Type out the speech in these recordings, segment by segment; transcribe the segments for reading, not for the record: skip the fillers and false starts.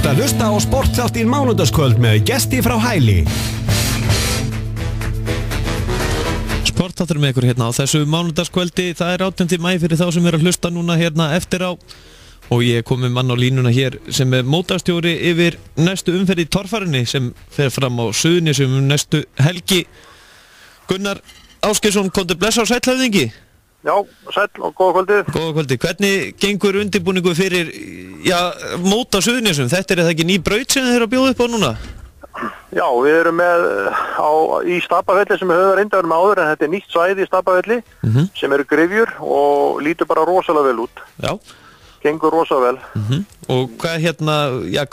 ert að hlusta á Sportþáttinn mánudagskvöld með gesti frá Hæli. Sportþáttur með ykkur hérna á þessu mánudagskvöldi. Það er 18. maí fyrir þá sem að hlusta núna hérna eftir á. Og ég kom með mann á línuna hér sem er mótastjóri yfir næstu umferð í torfærinni sem fer fram á Suðurnesjum næstu helgi. Gunnar Ásgeirsson, komdu blessa á sæll höfðingi. Já, sæll og góða kvöldið. Góða kvöldið. Hvernig gengur undirbúningu fyrir mót á Suðurnesjum? Þetta er það ekki ný braut sem þið eru að bjóða upp á núna? Já, við erum með í Stapafelli sem við höfum reyndað með áður, en þetta er nýtt svæði í Stapafelli sem eru gryfjur og lítur bara rosalega vel út. Já. Gengur rosalega vel. Og hvað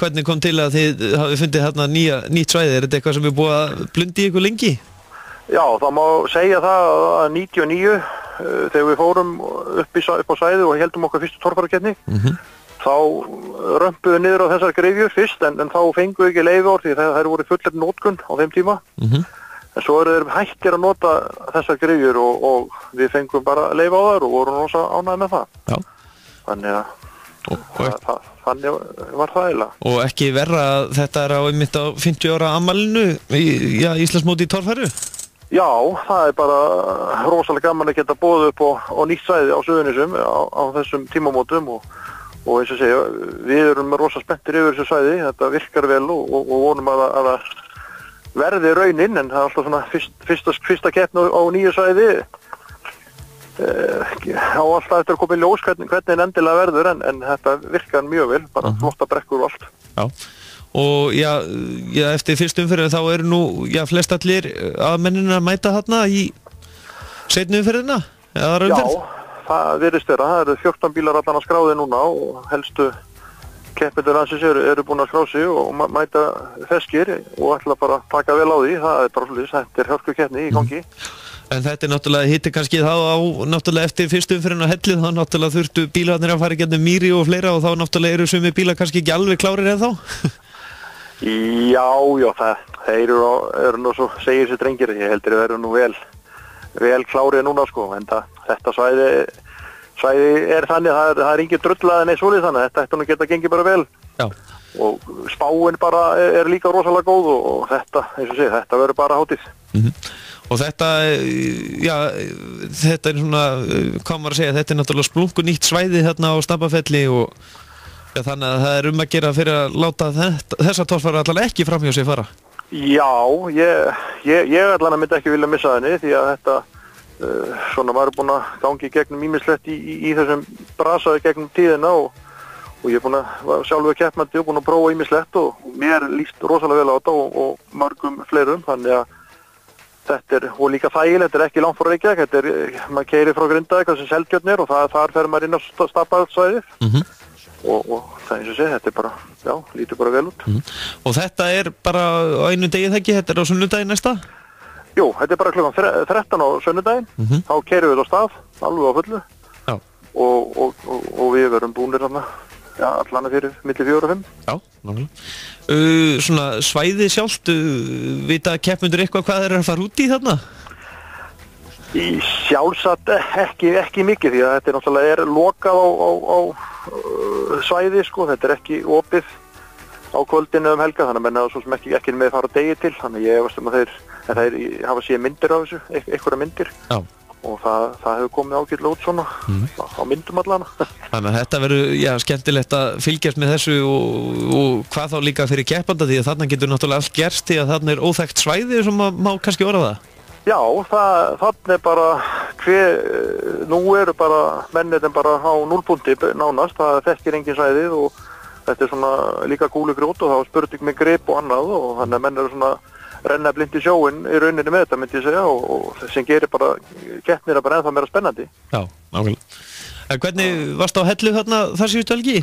hvernig kom til að þið hafið fundið hérna nýtt svæði? Er þetta eitthvað sem er búið að blundi ykkur lengi? Já, það má segja það að 99 þegar við fórum upp á svæði og heldum okkar fyrstu torfærukeppni, þá römpuðu niður á þessar gryfjur fyrst, en þá fengum við ekki leyfi því þær voru fullir notkun á þeim tíma. En svo eru þeir hættir að nota þessar gryfjur og við fengum bara leyfi á þær og vorum rosa ánægðir með það. Já. Þannig að þannig var það eiginlega. Og ekki verra að þetta er á einmitt á 50 ára afmælinu í Íslandsmóti í torfæru? Já, það er bara rosalega gaman að geta boðið upp á nýtt svæði á Suðurnesjum á þessum tímamótum og eins og segja, við erum rosa spenntir yfir þessu svæði, þetta virkar vel og vonum að það verði raunin, en það er alltaf svona fyrsta keppni á nýju svæði á alltaf eftir að koma í ljós hvernig endilega verður, en þetta virkar mjög vel, bara flotta brekkur og allt. Já. Og eftir fyrstu umferðinu þá eru nú flest allir aðmennina að mæta þarna í seinni umferðina? Já, það virðist vera. Það eru 14 bílar allan að skráði núna og helstu keppendur landsins eru búin að skrá sig og mæta feskir og ætla bara að taka vel á því. Það er bara svolítið, þetta er hörkukeppni í gangi. En þetta er náttúrulega hitti kannski þá náttúrulega eftir fyrstu umferðinu á Hellu, þá náttúrulega þurftu bílarnir að fara í gegnum mýri og fleira og þá náttúrulega eru sumir bílar kannski ekki alveg klárir ennþá? Já, þeir eru nú svo segir sér drengir, ég heldur að þeir eru nú vel klárið núna sko, en þetta svæði er þannig að það er engin drullað en svoleiðis, þannig að þetta nú geta gengið bara vel. Já. Og spáin bara er líka rosalega góð og þetta, eins og sé, þetta verður bara hátíð. Og þetta er svona, hvað maður að segja, þetta er náttúrulega splungu nýtt svæði hérna á Stapafelli og þannig að það er að gera fyrir að láta þessa torfæru allavega ekki framhjá sig fara. Já, ég allavega myndi ekki vilja missa henni því að þetta svona var búin að gangi gegnum ýmislegt í þessum brasaði gegnum tíðina og ég er búin að sjálfur keppmandi og búin að prófa ýmislegt og mér líst rosalega vel á þetta og mörgum fleirum, þannig að þetta er, og líka þægilegt, þetta er ekki langt frá Reykjavík, maður keyrir frá Grindavík sem Seltjörn er og þar fer maður inn á Stapasvæðið. Og það eins og sé, þetta er bara, lítur bara vel út. Og þetta er bara á einu degi þegar þetta er á sunnudaginn næsta? Jú, þetta er bara klukkan 13 á sunnudaginn, þá keyrum við á stað, alveg á fullu. Já. Og við verum búnir þarna, allan fyrir milli 4 og 5. Já, nákvæmlega. Svona svæði sjálft, vita keppendur eitthvað hvað þeir eru að fara út í þarna? Í sjálfsagt ekki mikið því að þetta náttúrulega lokað á svæði sko, þetta er ekki opið á kvöldinu helga, þannig að menna svo sem ekki með fara degi til, þannig ég veist að þeir hafa séð myndir af þessu, einhverja myndir. Já. Og það hefur komið ágætlega út svona á myndum allana. Þannig að þetta verður skemmtilegt að fylgjast með þessu og hvað þá líka fyrir keppanda því að þarna getur náttúrulega allt gerst því að þarna er óþekkt svæði sem má kannski orða það. Já, þannig er bara nú eru bara mennirinn bara á núllpunkti nánast, það þekkir engin svæðið og þetta er svona líka kúlugrjót og það var spurning með grip og annað og þannig að menn eru svona renna blind í sjóin í rauninni með þetta myndi ég segja og sem gerir bara keppnina bara ennþá meira spennandi. Já, nákvæmlega. En hvernig varstu á Hellu þarna þar síðustu helgi?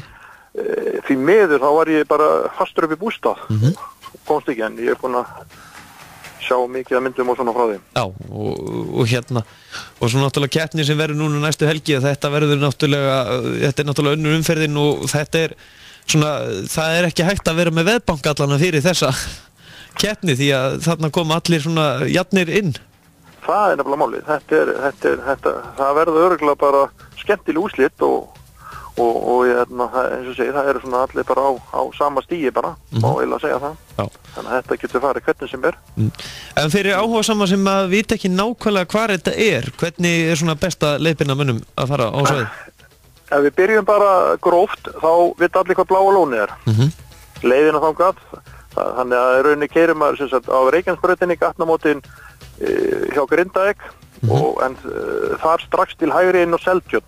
Því miður þá var ég bara fastur upp í bústað, komst ekki en ég er búin að sjá mikið að myndum og svona frá því. Já, og svo náttúrulega keppni sem verður núna næstu helgi að þetta er náttúrulega önnur umferðin og þetta er svona, það er ekki hægt að vera með veðbank allana fyrir þessa keppni því að þarna koma allir svona jafnir inn. Það er nefnilega málið, það verður örugglega bara skemmtileg úrslit og og eins og segi, það eru svona allir bara á sama stíi bara, má eiginlega segja það. Já. Þannig að þetta getur farið hvernig sem er. En fyrir áhugasama sem að vita ekki nákvæmlega hvar þetta hvernig svona besta leiðbina mönnum að fara á svæðið? Ef við byrjum bara gróft, þá vita allir hvað Bláa lónið Leiðina þangað, þannig að rauninni keyrir maður sem sagt á Reykjanesbrautinni, gatnamótin hjá Grindavík en þar strax til hægri inn á Seltjörn.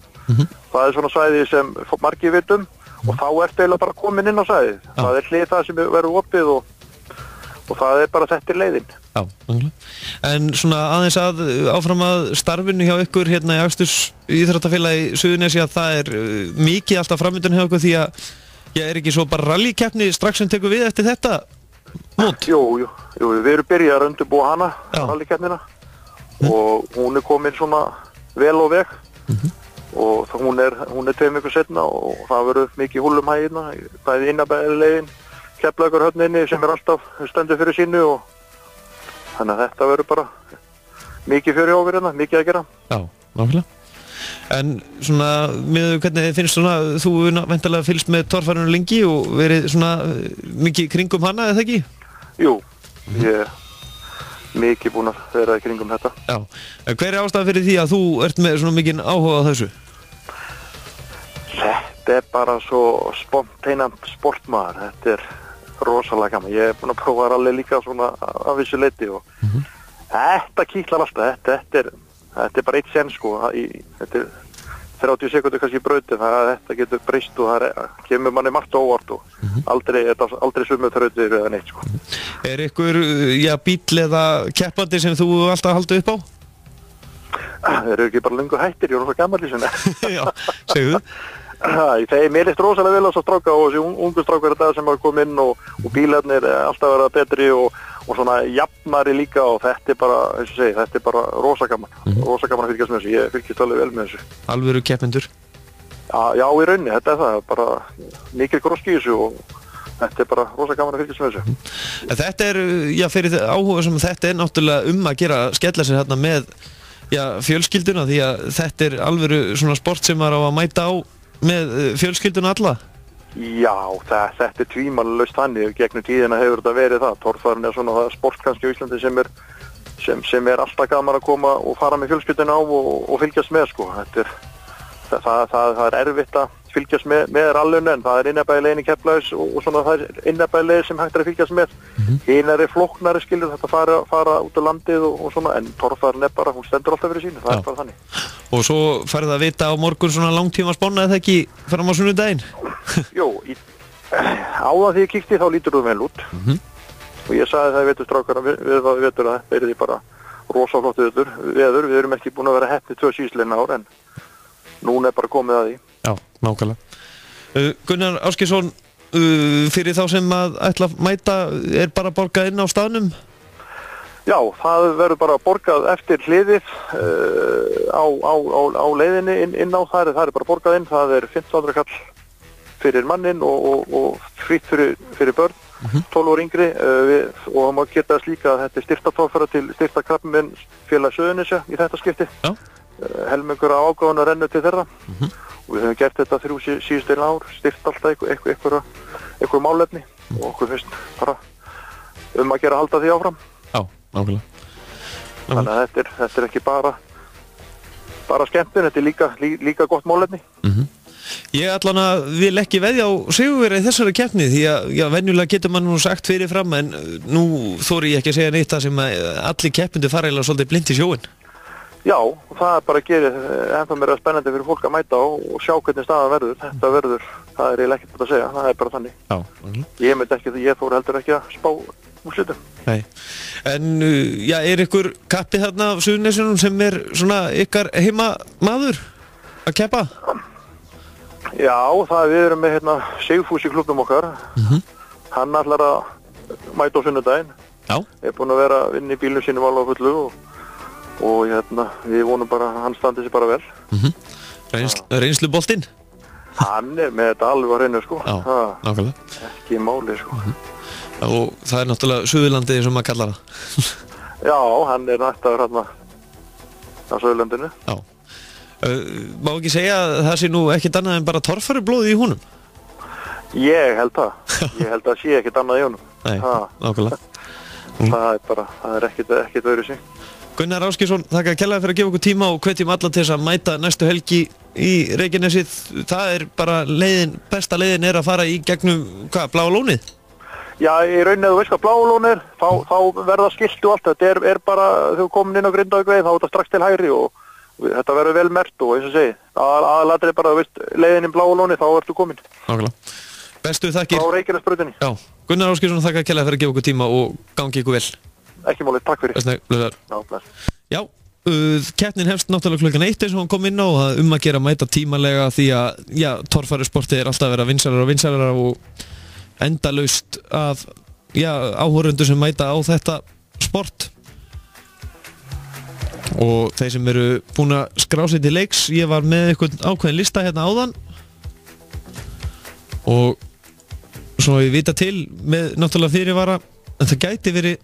Það er svona svæði sem margir vitum og þá ertu eiginlega bara komin inn á svæðið. Það er hlið það sem verður opið og það er bara þetta leiðin. Já, en svona aðeins áfram að starfinu hjá ykkur hérna í Aksturs íþróttafélagi Suðurnesja, það er mikið alltaf framöndan hjá ykkur því að ég er ekki svo bara rallykeppni strax sem tekur við eftir þetta mót? Jú, við erum byrjað að undirbúa hana, rallykeppnina og hún er komin svona vel á veg og hún er 2 vikur seinna og það verður mikið húllum hægina, bæði innabæðilegin, Keflavíkurhöfninni sem er alltaf stendur fyrir sínu og þannig að þetta verður bara mikið fyrir okkur hérna, mikið að gera. Já, nákvæmlega. En svona, með hvernig finnst svona, þú væntanlega fylgst með torfærinu lengi og verið svona mikið kringum hana, eða ekki? Jú, ég er mikið búinn að vera í kringum þetta. Já, en hver er ástæða fyrir því að þú ert með svona mikinn áhuga á þessu? Þetta er bara svo spontanant sportmaður, þetta er rosalega gaman. Ég er búinn að prófa rally líka svona af vissu leyti og þetta kýtlar alltaf, þetta er bara eitt sen sko, þetta er 30 sekundur kannski í brautin, þetta getur breyst og það kemur manni margt óvart og aldrei sumu þrautir eða neitt sko. Er ykkur, bíll eða keppandi sem þú alltaf haldið upp á? Þeir eru ekki bara löngu hættir, ég er svo gammal í sinni. Já, segðu. Mér leist rosalega vel á þessa stráka og þessi ungu strákar þetta sem hafa komið inn og bílarnir alltaf verða betri og svona jafnari líka og þetta er bara, eins og segi, þetta er bara rosa gaman að fylgjast með þessu, ég fylgjast alveg vel með þessu. Alvöru keppendur? Já, í rauninni, þetta er það, bara mikil gróski í þessu og þetta er bara rosa gaman að fylgjast með þessu. Þetta er, fyrir áhuga sem þetta er náttúrulega að gera, skella sér hérna með, fjölskylduna því að þetta er alvöru svona sport sem maður á að mæta á með fjölskylduna alla? Já, þetta er tvímælalaust þannig, gegnum tíðina hefur þetta verið það. Torfærin er svona það sport kannski á Íslandi sem er alltaf gaman að koma og fara með fjölskylduna á og fylgjast með sko. Það er erfitt að fylgjast með rallinu en það er innabæðilegin í Keflavík og svona það er innabæðilegin sem hægt er að fylgjast með. Hinari flóknari skilur þetta fara út á landið og svona en torfærin er bara, hún stendur alltaf fyrir sínu, það er bara þannig. Og svo færði að vita á morgun svona langtíma spána eða ekki fram á sunnudaginn? Jú, áðan því ég kíkti þá lítur þú vel út og ég sagði það í veturstrákana við vetur að þetta er því bara rosaflottu veður, við erum ekki búin að vera heppni 2 síðsleina ár en núna er bara komið að því. Já, nákvæmlega. Gunnar Ásgeirsson, fyrir þá sem að ætla að mæta er bara borgað inn á staðnum? Já, það verður bara borgað eftir hliðið á leiðinni inn á það er bara borgað inn, það er 1500 kall fyrir mannin og fritt fyrir börn, 12 ára yngri og það má geta þess líka að þetta er styrktartófara til styrktarkrabbameinsfélag Suðurnesja í þetta skipti. Já. Helmingur á ágáðun að renna til þeirra og við höfum gert þetta 3 síðustu ár, styrt alltaf einhver málefni og okkur finnst bara að gera halda því áfram. Já, nákvæmlega. Þannig að þetta er ekki bara skemmtun, þetta er líka gott málefni. Ég allan að vil ekki veðja á sigurvegara í þessari keppni því að venjulega getur mann nú sagt fyrir fram en nú þori ég ekki að segja neitt það sem allir keppendur fara eiginlega svolítið blind í sjóinn. Já, það bara gerir ennþá meira spennandi fyrir fólk að mæta og sjá hvernig staðan verður. Þetta verður, það er eiginlega ekkert að segja, það er bara þannig. Já. Ég myndi ekki því ég fór heldur ekki að spá úrslitum. Nei, en er ykkur kappi þarna á Suðurnesjunum sem er svona ykkar heimamaður að keppa? Já, við erum með Sigfús í klúbbnum okkar. Hann ætlar að mæta á sunnudaginn. Já. Er búinn að vera að vinna í bílnum sínum alveg á fullu og við vonum bara að hann standi sér bara vel. Reynsluboltinn? Hann er með þetta alveg á hreinu sko. Já, nákvæmlega. Ekki máli sko. Og það er náttúrulega Suðurlandið sem maður kallar það. Já, hann er nættaður á Suðurlandinu. Já. Má ekki segja að það sé nú ekkert annað en bara torfærublóð í húnum? Ég held að sé ekkert annað í honum. Nei, nákvæmlega. Það er ekkert öðru sig. Gunnar Ásgeirsson, þakka kærlega fyrir að gefa okkur tíma og hvetjum alla til þess að mæta næstu helgi í Reykjanesið. Það er bara besta leiðin er að fara í gegnum, Bláa lónið? Já, í rauninni þú veist hvað Bláa lónið er, þá verða skiltu allt. Þetta er bara, þegar þú komin inn á Grindavík þá er þetta strax til hægri og þetta verður vel merkt og eins og segi. Aðalatrið bara, þú veist, leiðin í Bláa lónið, þá ertu komin. Nákvæmlega. Bestu þakkir. Frá Reykjanesbrautinni. Já, Gunnar Ásgeirsson, þakka kærlega fyrir að gefa okkur tíma og gangi ykkur vel. Ekki málið, takk fyrir. Já, keppnin hefst náttúrulega klukkan 1 eins og hann kom inn á að að gera mæta tímalega því að torfærusportið er alltaf að vera vinsælara og vinsælara og endalaust af áhorfendur sem mæta á þetta sport. Og þeir sem eru búin að skrá sig til leiks, ég var með einhvern ákveðin lista hérna áðan og svo ég vita til með náttúrulega fyrirvara en það gæti verið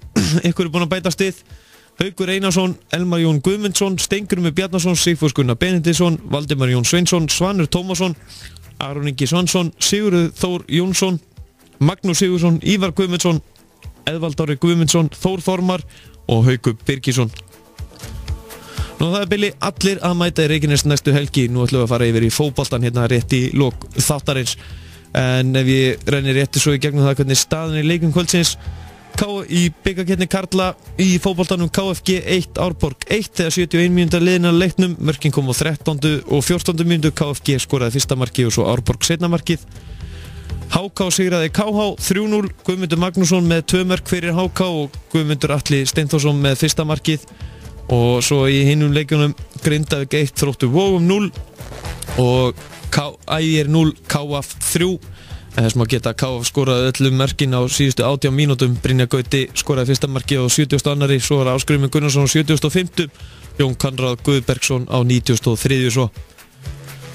einhverju búin að bæta stið. Haukur Einarsson, Elmar Jón Guðmundsson, Steingrímur Bjarnason, Sigfús Gunnar Benediktsson, Valdimar Jón Sveinsson, Svanur Tómasson, Aron Ingi Svansson, Sigurður Þór Jónsson, Magnús Sigursson, Ívar Guðmundsson, Eðvald Orri Guðmundsson, Þór Þormar og Haukur Birgisson. Nú það er bili allir að mæta í Reykjanes næstu helgi. Nú ætlum við að fara yfir í fótboltan hérna rétt í lok þáttarins. En ef ég rennir rétti svo í gegnum það hvernig staðan í leikum kvöldsins. Í bikarkeppni karla í fótboltanum KFG 1 Árborg 1 þegar 71 mínútur liðin að leiknum. Mörkin kom á 13. og 14. mínútu. KFG skoraði fyrsta markið og svo Árborg seinna markið. HK sigraði KH 3-0. Guðmundur Magnússon með 2 mörk fyrir HK og Guðmundur Atli Steinþórsson með fyrsta markið. Og svo í hinum leikjunum Grindavík 1 Þróttur Vogum 0 og Ægir 0 KF 3. Þess maður geta KF skoraði öllum mörkin á síðustu 18 mínútum. Brynjar Gauti skoraði fyrsta markið á 72. Svo var Ásgrímur Gunnarsson á 75. Jón Konráð Guðbergsson á 93. Svo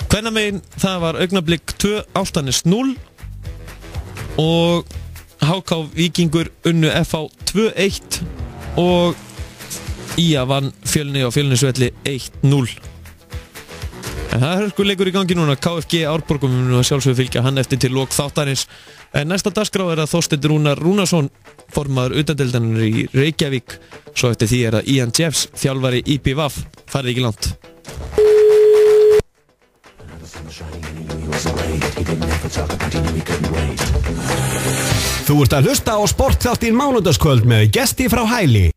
kvennamegin það var Augnablik 2 Álftanes 0 og HK Víkingur unnu FH 2-1 og IA vann Fjölni á Fjölnisvelli 1-0. En það er leikur í gangi núna. KFG Árborgum við munum að sjálfsögðu fylgja hann eftir til lok þáttarins. En næsta dagskrá er að Þorsteinn Rúnar Rúnarsson, formaður utandeildarinnar í Reykjavík. Svo eftir því er að Ian Jeffs, þjálfari IPVAF, farið ekki langt. Þú ert að hlusta á sportþáttinn Mánudagskvöld með gesti frá Hæli.